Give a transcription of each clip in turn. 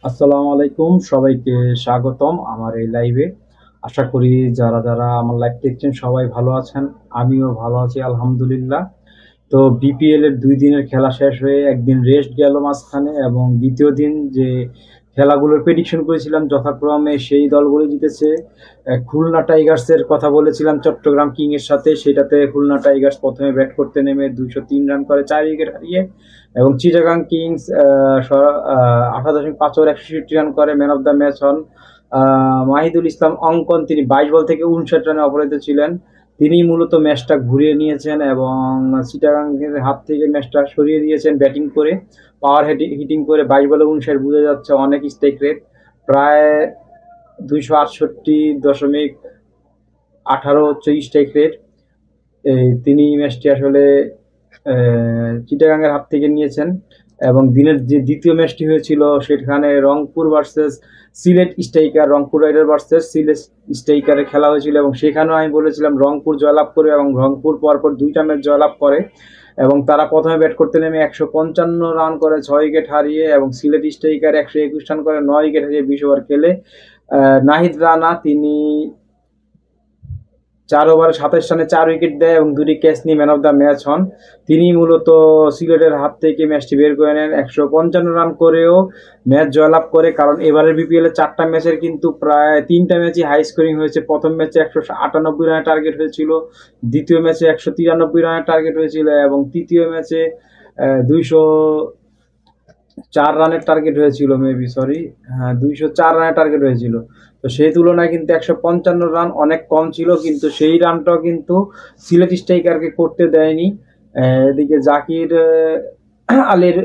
আসসালামু আলাইকুম, সবাইকে স্বাগতম আমার এই লাইভে। আশা করি যারা যারা আমার লাইভ দেখছেন সবাই ভালো আছেন। আমিও ভালো আছি আলহামদুলিল্লাহ। তো বিপিএল এর ২ দিনের খেলা শেষ হয়ে একদিন রেস্ট গেল মাঝখানে, এবং দ্বিতীয় দিন যে খেলাগুলোর প্রেডিকশন করেছিলাম যথাক্রমে সেই দলগুলো জিতেছে। খুলনা টাইগার্সের কথা বলেছিলাম চট্টগ্রাম কিং এর সাথে, সেটাতে খুলনা টাইগার্স প্রথমে ব্যাট করতে নেমে ২০৩ রান করে ৪ উইকেট হারিয়ে, এবং চিটাগাং কিংস 18.৫ ওভার ১৬৬ রান করে ম্যান অফ দ্য ম্যাচ হন মাহিদুল ইসলাম অঙ্কন। তিনি ২২ বল থেকে ৫৯ রানে অপরাজিত ছিলেন। তিনি মূলত ম্যাচটা ঘুরিয়ে নিয়েছেন এবং চিটাগাংয়ের হাত থেকে ম্যাচটা সরিয়ে দিয়েছেন ব্যাটিং করে, পাওয়ার হিটিং করে। ২২ বলে ৫৯ বোঝা যাচ্ছে অনেক স্ট্রাইক রেট, প্রায় ২৬৮.১৮ হচ্ছে স্ট্রাইক রেট। তিনি ম্যাচটি আসলে চিটাগাংয়ের হাত থেকে নিয়েছেন। এবং দিনের যে দ্বিতীয় ম্যাচটি হয়েছিল সেখানে Rangpur versus Sylhet Striker, Rangpur Rider versus Sylhet স্ট্রাইকারের খেলা হয়েছিল, এবং সেখানেও আমি বলেছিলাম রংপুর জয়লাভ করবে, এবং রংপুর পরপর ২টা ম্যাচ জয়লাভ করে। এবং তারা প্রথমে ব্যাট করতে নেমে ১৫৫ রান করে ৬ উইকেট হারিয়ে, এবং সিলেট স্ট্রাইকার ১২১ রান করে ৯ উইকেট হারিয়ে ২০ ওভার খেলে নাহিদ রানা তিনি ৪ ওভারে ২৭ রানে ৪ উইকেট দেয় এবং ২টি ক্যাচ নিয়ে ম্যান অফ দ্য ম্যাচ হন। তিনি মূলত সিলেটের হাত থেকে ম্যাচটি বের করে নেন ১৫৫ রান করেও ম্যাচ জয়লাভ করে। কারণ এবারের বিপিএল এর ৪টা ম্যাচের কিন্তু প্রায় ৩টা ম্যাচই হাই স্কোরিং হয়েছে। প্রথম ম্যাচে ১৯৮ রানের টার্গেট হয়েছিল, দ্বিতীয় ম্যাচে ১৯৩ রানের টার্গেট হয়েছিল, এবং তৃতীয় ম্যাচে ২০৪ রানের টার্গেট হয়েছিল, মেবি সরি, হ্যাঁ ২০৪ রানের টার্গেট হয়েছিল। তো সেই তুলনায় কিন্তু ১৫৫ রান অনেক কম ছিল, কিন্তু সেই রানটাও কিন্তু সিলেট স্ট্রাইকারকে করতে দেয়নি। এদিকে জাকির আলীর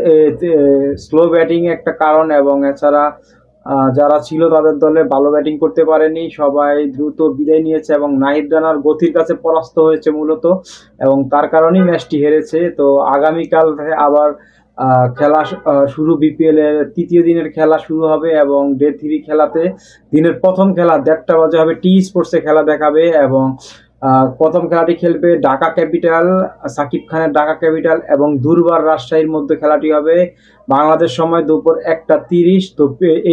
স্লো ব্যাটিং একটা কারণ, এবং এছাড়া যারা ছিল তাদের দলে ভালো ব্যাটিং করতে পারেনি, সবাই দ্রুত বিদায় নিয়েছে, এবং নাহিদ রানার গতির কাছে পরাস্ত হয়েছে মূলত, এবং তার কারণেই ম্যাচটি হেরেছে। তো আগামীকাল আবার খেলা শুরু, বিপিএল এর তৃতীয় দিনের খেলা শুরু হবে, এবং ডে 3 খেলাতে দিনের প্রথম খেলা ১:৩০ বাজে হবে, টি স্পোর্টসে খেলা দেখাবে। এবং প্রথম খেলাটি খেলবে ঢাকা ক্যাপিটাল, সাকিব খানের ঢাকা ক্যাপিটাল এবং দুর্বার রাজশাহীর মধ্যে খেলাটি হবে বাংলাদেশ সময় দুপুর ১:৩০। তো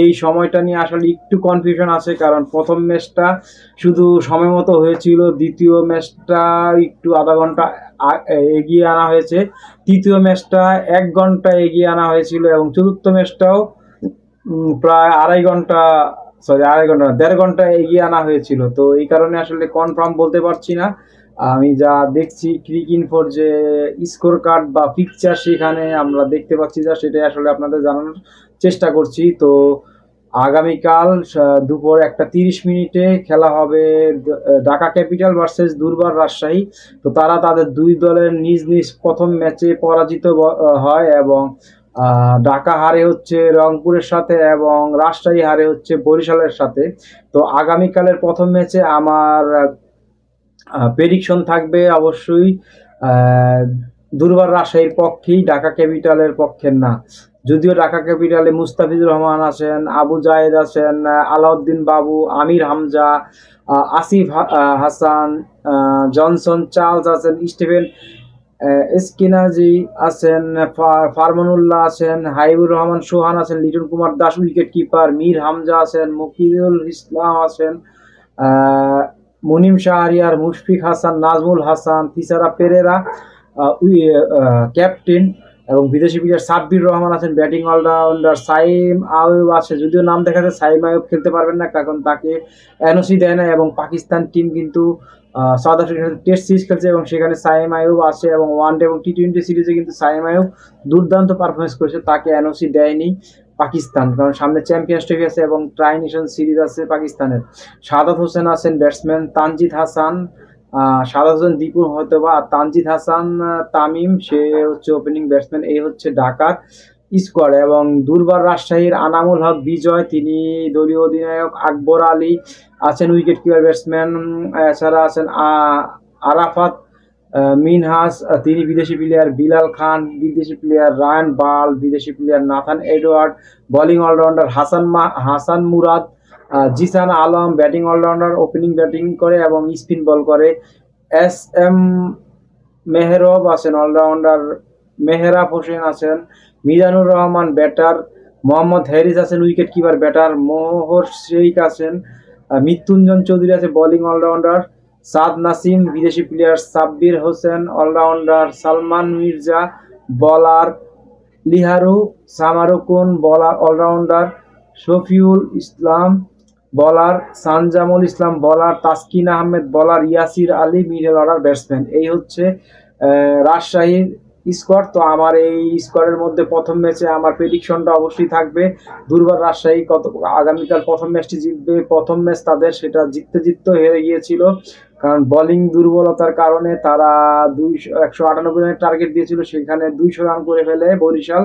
এই সময়টা নিয়ে আসলে একটু কনফিউশন আছে, কারণ প্রথম ম্যাচটা শুধু সময় মতো হয়েছিল, দ্বিতীয় ম্যাচটা একটু আধা ঘন্টা এগিয়ে আনা হয়েছে, তৃতীয় ম্যাচটা ১ ঘন্টা এগিয়ে আনা হয়েছিল, এবং চতুর্থ ম্যাচটাও প্রায় আড়াই ঘন্টা ১.৫ ঘন্টা এগিয়ে আনা হয়েছিল। তো এই কারণে আসলে কনফার্ম বলতে পারছি না। আমি যা দেখছি ক্রিকইনফোর যে স্কোর কার্ড বা পিকচার, সেখানে আমরা দেখতে পাচ্ছি যা, সেটাই আসলে আপনাদের জানানোর চেষ্টা করছি। তো আগামীকাল দুপুর ১:৩০ খেলা হবে ঢাকা ক্যাপিটাল ভার্সেস দুর্বার রাজশাহী। তো তারা তাদের দুই দলের নিজ নিজ প্রথম ম্যাচে পরাজিত হয়, এবং ঢাকা হারে হচ্ছে রংপুরের সাথে, এবং রাজশাহী হারে হচ্ছে বরিশালের সাথে। তো আগামীকালের প্রথম ম্যাচে আমার প্রেডিকশন থাকবে অবশ্যই দুর্বার রাজশাহীর পক্ষেই, ঢাকা ক্যাপিটালের পক্ষে না। যদিও ঢাকা ক্যাপিটালে মুস্তাফিজুর রহমান আছেন, আবু জায়েদ আছেন, আলাউদ্দিন বাবু, আমির হামজা, আসিফ হাসান, জনসন চার্লস আছেন, স্টিভেন এসকিনাজি আছেন, ফারমানুল্লাহ আছেন, হাইবুর রহমান সোহান আছেন, লিটন কুমার দাস উইকেট কিপার, মীর হামজা আছেন, মুকিদুল ইসলাম আছেন, মুনিম শাহরিয়ার, মুশফিক হাসান, নাজমুল হাসান, তিসারা পেরেরা ক্যাপ্টেন, এবং বিদেশি প্লেয়ার সাব্বির রহমান আছেন ব্যাটিং অলরাউন্ডার, সাইম আয়ুব আছে, যদিও নাম দেখা যায় সাইম আয়ুব খেলতে পারবেন না, কারণ তাকে এনওসি দেয় না, এবং পাকিস্তান টিম কিন্তু সাউথ আফ্রিকার টেস্ট সিরিজ খেলছে, এবং সেখানে সাইম আয়ুব আছে, এবং ওয়ানডে এবং টি-20 সিরিজে কিন্তু সাইম আয়ুব দুর্দান্ত পারফরমেন্স করেছে, তাকে এনওসি দেয়নি পাকিস্তান, কারণ সামনে চ্যাম্পিয়ন্স ট্রফি আছে এবং ট্রাই নেশন সিরিজ আছে পাকিস্তানের। সাদাত হোসেন আছেন ব্যাটসম্যান, তানজিদ হাসান, সাদাত হোসেন দীপু হয়তোবা, আর তানজিদ হাসান তামিম, সে হচ্ছে ওপেনিং ব্যাটসম্যান। এই হচ্ছে ঢাকার স্কোয়াড। এবং দুর্বার রাজশাহীর আনামুল হক বিজয়, তিনি দলীয় অধিনায়ক, আকবর আলী আছেন উইকেট কিপার ব্যাটসম্যান, এছাড়া আছেন আরাফাত মিনহাস, তিনি বিদেশি প্লেয়ার, বিলাল খান বিদেশি প্লেয়ার, রায়ান বাল বিদেশি player, Nathan Edward bowling allrounder, Hasan Murad, Jishan Alam batting allrounder, opening batting করে এবং স্পিন বল করে, এস এম মেহরব আছেন অলরাউন্ডার, মেহরাব হোসেন আছেন, মিজানুর রহমান ব্যাটার, মোহাম্মদ হ্যারিস আছেন উইকেট কিপার ব্যাটার, মোহর শেখ আছেন, মৃত্যুঞ্জন চৌধুরী আছে বোলিং অলরাউন্ডার, সাদ নাসিম বিদেশি প্লেয়ার, সাব্বির হোসেন অলরাউন্ডার, সালমান মির্জা বলার, লিহারু সামারুকুন বলার অলরাউন্ডার, শফিউল ইসলাম বলার, সানজামুল ইসলাম বলার, তাসকিন আহমেদ বলার, Yasir Ali middle order batsman. এই হচ্ছে রাজশাহীর স্কোয়াড। তো আমার এই স্কোয়াডের মধ্যে প্রথম ম্যাচে আমার প্রেডিকশনটা অবশ্যই থাকবে দুর্বার রাজশাহী আগামীকাল প্রথম ম্যাচটি জিতবে। প্রথম ম্যাচ তাদের সেটা জিততে হেরে গিয়েছিল, কারণ বোলিং দুর্বলতার কারণে তারা 198 রানের টার্গেট দিয়েছিল, সেখানে 200 রান করে ফেলে বরিশাল।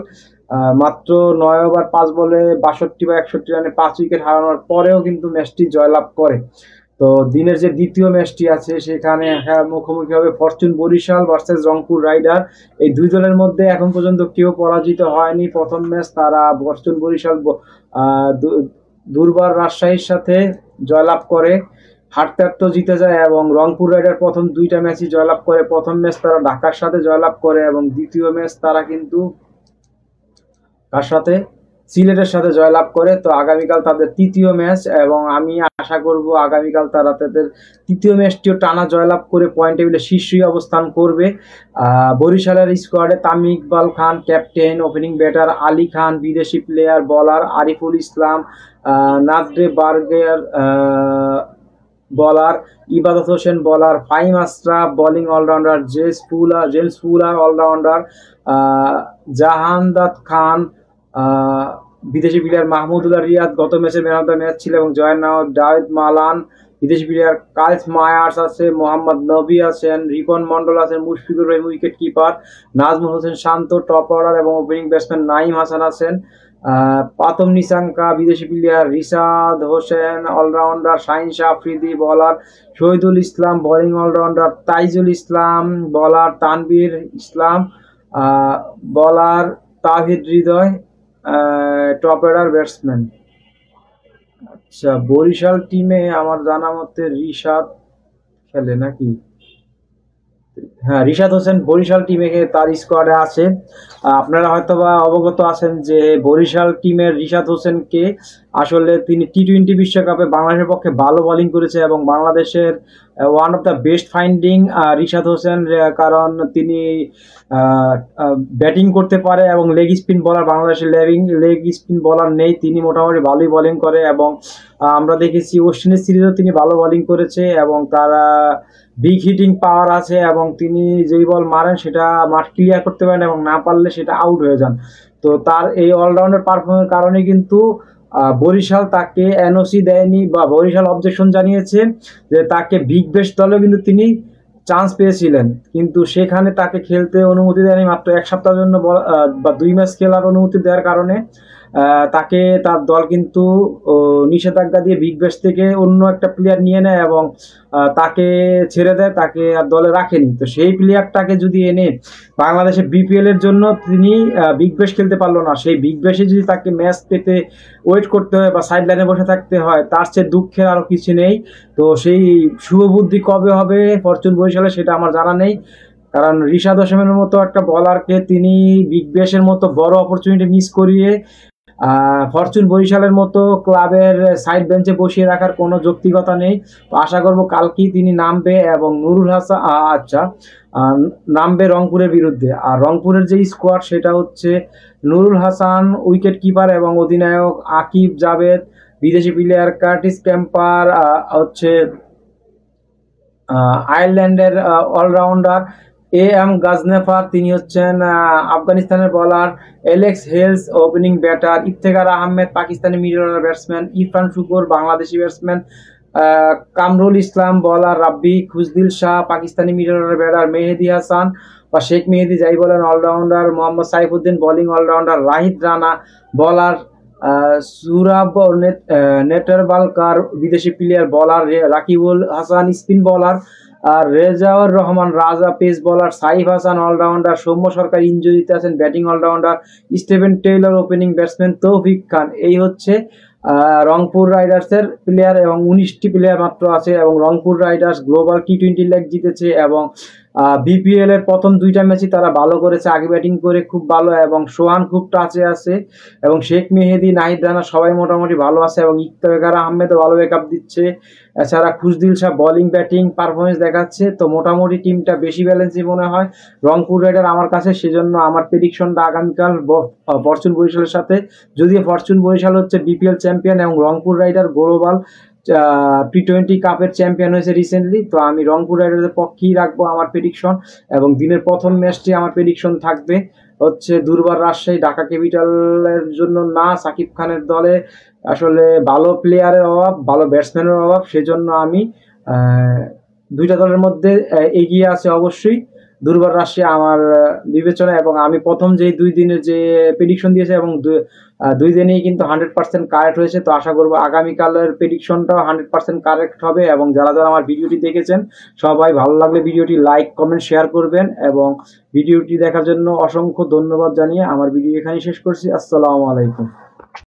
মাত্র 9 ওভার 5 বলে 62 বা 61 রানে 5 উইকেট হারানোর পরেও কিন্তু ম্যাচটি জয়লাভ করে। তো দিনের যে দ্বিতীয় ম্যাচটি আছে সেখানে মুখোমুখি হবে Fortune Barishal versus Rangpur rider. এই দুই দলের মধ্যে এখন পর্যন্ত কেউ পরাজিত হয়নি। প্রথম ম্যাচ তারা ফরচুন বরিশাল দুর্বার রাজশাহীর সাথে জয়লাভ করে, হারতে হারতে জিতে যায়, এবং রংপুর রাইডার প্রথম দুইটা ম্যাচই জয়লাভ করে। প্রথম ম্যাচ তারা ঢাকার সাথে জয়লাভ করে এবং দ্বিতীয় ম্যাচ তারা কিন্তু তার সাথে সিলেটের সাথে জয়লাভ করে। তো আগামীকাল তাদের তৃতীয় ম্যাচ, এবং আমি আশা করব আগামীকাল তারা তাদের তৃতীয় ম্যাচটিও টানা জয়লাভ করে পয়েন্ট টেবিলে শীর্ষে অবস্থান করবে। বরিশালের স্কোয়াডে তামিম ইকবাল খান captain, opening batter Ali Khan বিদেশি প্লেয়ার, বলার আরিফুল ইসলাম, নাজরে বার্গের বলার, Ibadat Hossain bowler, Fahim Ashraf bowling allrounder, James Fuller allrounder, Jahandad Khan বিদেশি প্লেয়ার, মাহমুদুল্লাহ রিয়াদ গত ম্যাচে ম্যান অফ দ্য ম্যাচ ছিল এবং জয়ের নাও দাউদ মালান বিদেশি প্লেয়ার, কাইস মায়ার্স আছে, মোহাম্মদ নবী আছেন, রিপন মন্ডল আছেন, মুশফিকুর রহিম উইকেট কিপার, নাজমুল হোসেন শান্ত টপ অর্ডার এবং ওপেনিং ব্যাটসম্যান নাইম হাসান আছেন, পাতম নিসাঙ্কা বিদেশি প্লেয়ার, রিশাদ হোসেন অলরাউন্ডার, শাহিন শাহ আফ্রিদি বলার, শহীদুল ইসলাম বোলিং অলরাউন্ডার, তাইজুল ইসলাম বলার, তানভীর ইসলাম বলার, তাহিদ হৃদয় টপ অর্ডার ব্যাটসম্যান। আচ্ছা, বরিশাল টিমে আমার জানা মতে রিশাদ খেলে নাকি? হ্যাঁ, রিশাদ হোসেন বরিশাল টিমে তার স্কোয়াডে আছে। আপনারা হয়তোবা অবগত আছেন যে বরিশাল টিমের রিশাদ হোসেনকে আসলে তিনি টি-20 বিশ্বকাপে বাংলাদেশের পক্ষে ভালো বোলিং করেছে এবং বাংলাদেশের one of the best finding Rishad Hossain, কারণ তিনি ব্যাটিং করতে পারে এবং লেগ স্পিন বলার, বাংলাদেশের লেগ স্পিন বলার নেই, তিনি মোটামুটি ভালোই বোলিং করে এবং আমরা দেখেছি ওয়েস্ট ইন্ডিজ সিরিজেও তিনি ভালো বোলিং করেছে এবং তারা বিগ হিটিং পাওয়ার আছে এবং তিনি যেই বল মারেন সেটা মাঠ ক্লিয়ার করতে পারেন এবং না পারলে সেটা আউট হয়ে যান। তো তার এই অলরাউন্ডার পারফরমেন্সের কারণে কিন্তু বরিশাল তাকে এনওসি দেয়নি বা বরিশাল অবজেকশন জানিয়েছে যে তাকে বিগ বেস্ট দলেও কিন্তু তিনি চান্স পেয়েছিলেন, কিন্তু সেখানে তাকে খেলতে অনুমতি দেয়নি। মাত্র এক সপ্তাহের জন্য বা 2 ম্যাচ খেলার অনুমতি দেওয়ার কারণে তাকে তার দল কিন্তু নিষেধাজ্ঞা দিয়ে বিগ ব্যাশ থেকে অন্য একটা প্লেয়ার নিয়ে নেয় এবং তাকে ছেড়ে দেয়, তাকে আর দলে রাখেনি। তো সেই প্লেয়ারটাকে যদি এনে বাংলাদেশে বিপিএল এর জন্য তিনি বিগ ব্যাশ খেলতে পারলো না, সেই বিগ ব্যাশে যদি তাকে ম্যাচ পেতে ওয়েট করতে হয় বা সাইড লাইনে বসে থাকতে হয়, তার চেয়ে দুঃখের আরও কিছু নেই। তো সেই শুভবুদ্ধি কবে হবে ফরচুন বরিশালে সেটা আমার জানা নেই, কারণ রিশাদ হোসেনের মতো একটা বলারকে তিনি বিগ ব্যাশের মতো বড় অপরচুনিটি মিস করিয়ে ফরচুন বরিশালের মতো ক্লাবের সাইড বেঞ্চে বসিয়ে রাখার কোনো যৌক্তিকতা নেই। তো আশা করব কালকেই তিনি নামবে এবং নুরুল হাসান নামবে রংপুরের বিরুদ্ধে। আর রংপুরের যে স্কোয়াড সেটা হচ্ছে নুরুল হাসান উইকেট কিপার এবং অধিনায়ক, আকিব জাভেদ বিদেশি প্লেয়ার, কার্টিস ক্যাম্পার হচ্ছে আয়ারল্যান্ডের অলরাউন্ডার, এম গাজনেফার তিনি হচ্ছেন আফগানিস্তানের bowler, Alex Hales opening batter, Iftikhar Ahmed Pakistani middle order batsman, Irfan Sukkur Bangladeshi batsman, Kamrul Islam bowler, Rabbi Khushdil Shah Pakistani middle order batter, Mehedi Hasan বা শেখ মেহেদি যাই বলেন allrounder, Mohammad Saifuddin bowling allrounder, Rahid Rana bowler, Saurabh নেটারবালকার বিদেশি প্লেয়ার বলার, রাকিবুল হাসান স্পিন বলার, আর Rezaur Rahman Raja pace bowler, Saif Hassan allrounder, Soumya Sarkar ইনজুরিতে আছেন batting allrounder, Steven Taylor opening batsman, Taufiq Khan. এই হচ্ছে রংপুর রাইডার্সের প্লেয়ার এবং 19টি প্লেয়ার মাত্র আছে এবং রংপুর রাইডার্স গ্লোবাল টি-20 লিগ জিতেছে এবং বিপিএল এর প্রথম 2টা ম্যাচই তারা ভালো করেছে, আগে ব্যাটিং করে খুব ভালো, এবং সোহান খুব টাচে আছে, এবং শেখ মেহেদী, নাহিদ রানা সবাই মোটামুটি ভালো আছে, এবং ইফতেখার আহমেদও ভালো ব্যাকআপ দিচ্ছে। এছাড়া Khushdil Shah bowling batting performance দেখাচ্ছে। তো মোটামুটি টিমটা বেশি ব্যালেন্সই মনে হয় রংপুর রাইডার আমার কাছে। সেজন্য আমার প্রেডিকশনটা আগামীকাল ফরচুন বরিশালের সাথে, যদিও ফরচুন বরিশাল হচ্ছে বিপিএল চ্যাম্পিয়ন এবং রংপুর রাইডার গ্লোবাল টি-20 কাপের চ্যাম্পিয়ন হয়েছে রিসেন্টলি। তো আমি রংপুর রাইডার্সের পক্ষেই রাখবো আমার প্রেডিকশন, এবং দিনের প্রথম ম্যাচটি আমার প্রেডিকশন থাকবে হচ্ছে দুর্বার রাজশাহী ঢাকা ক্যাপিটালের জন্য না, সাকিব খানের দলে আসলে ভালো প্লেয়ারের অভাব, ভালো ব্যাটসম্যানের অভাব, সেজন্য আমি দুইটা দলের মধ্যে এগিয়ে আছে অবশ্যই দুর্বার রাশিয়া আমার বিবেচনা। এবং আমি প্রথম যেই 2 দিনের যে প্রেডিকশন দিয়েছে, এবং 2 দিনেই কিন্তু 100% কারেক্ট হয়েছে। তো আশা করবো আগামীকালের প্রেডিকশনটাও 100% কারেক্ট হবে। এবং যারা যারা আমার ভিডিওটি দেখেছেন সবাই ভালো লাগলে ভিডিওটি লাইক কমেন্ট শেয়ার করবেন, এবং ভিডিওটি দেখার জন্য অসংখ্য ধন্যবাদ জানিয়ে আমার ভিডিও এখানেই শেষ করছি। আসসালামু আলাইকুম।